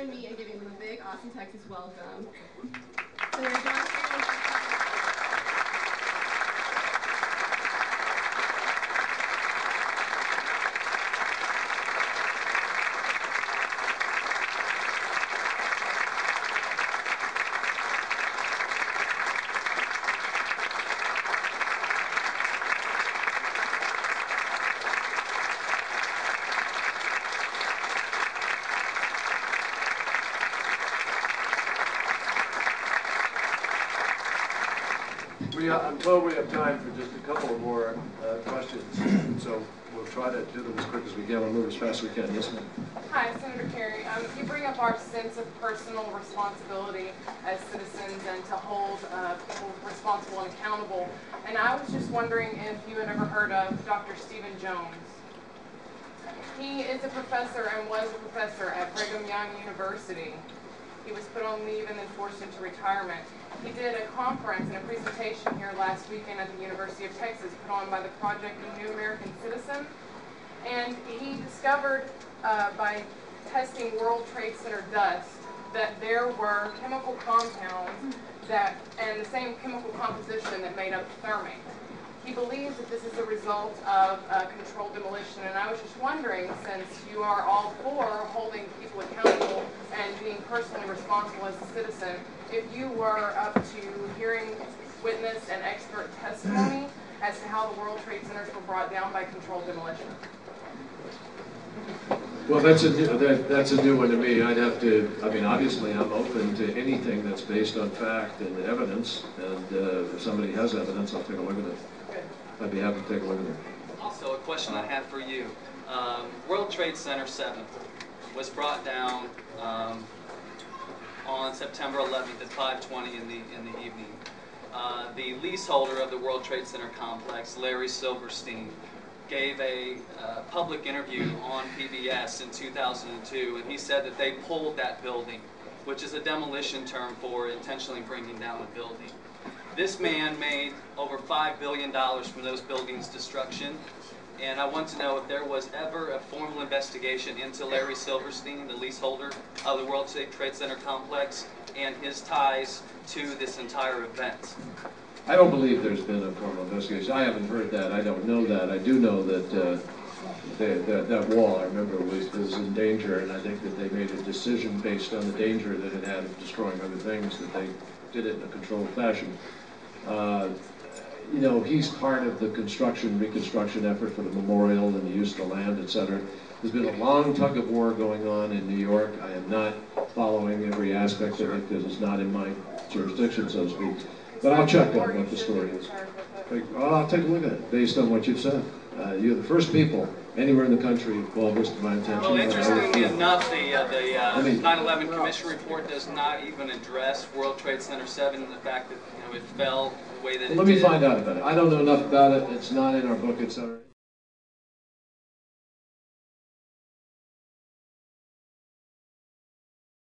join me in giving them a big Austin, Texas welcome. Senator John Kerry. I'm told we have time for just a couple of more questions, so we'll try to do them as quick as we can. We'll move as fast as we can. Yes, ma'am. Hi, Senator Kerry. You bring up our sense of personal responsibility as citizens and to hold people responsible and accountable. And I was just wondering if you had ever heard of Dr. Stephen Jones. He is a professor and was a professor at Brigham Young University. He was put on leave and then forced into retirement. He did a conference and a presentation here last weekend at the University of Texas put on by the Project New American Citizen. And he discovered by testing World Trade Center dust that there were chemical compounds and the same chemical composition that made up thermate. He believes that this is a result of controlled demolition, and I was just wondering, since you are all for holding people accountable and being personally responsible as a citizen, if you were up to hearing witness and expert testimony as to how the World Trade Centers were brought down by controlled demolition. Well, that's a new one to me. I'd have to, I mean, obviously I'm open to anything that's based on fact and evidence, and if somebody has evidence, I'll take a look at it. I'd be happy to take a look at it. Also, a question I have for you. World Trade Center 7 was brought down on September 11th at 5:20 in the evening. The leaseholder of the World Trade Center complex, Larry Silverstein, gave a public interview on PBS in 2002, and he said that they pulled that building, which is a demolition term for intentionally bringing down a building. This man made over $5 billion from those buildings' destruction, and I want to know if there was ever a formal investigation into Larry Silverstein, the leaseholder of the World Trade Center complex, and his ties to this entire event. I don't believe there's been a formal investigation. I haven't heard that. I don't know that. I do know that that wall, I remember, was in danger, and I think that they made a decision based on the danger that it had of destroying other things, that they did it in a controlled fashion. You know, he's part of the reconstruction effort for the memorial and the use of the land, etc. There's been a long tug of war going on in New York. I am not following every aspect of it because it's not in my jurisdiction, so to speak. But I'll check on what the story is. I'll take a look at it based on what you've said. You're the first people anywhere in the country well versed in my intention. Well, interestingly enough, the 9/11 Commission report does not even address World Trade Center 7 and the fact that it fell the way that it did. Let me find out about it. I don't know enough about it. It's not in our book, etc.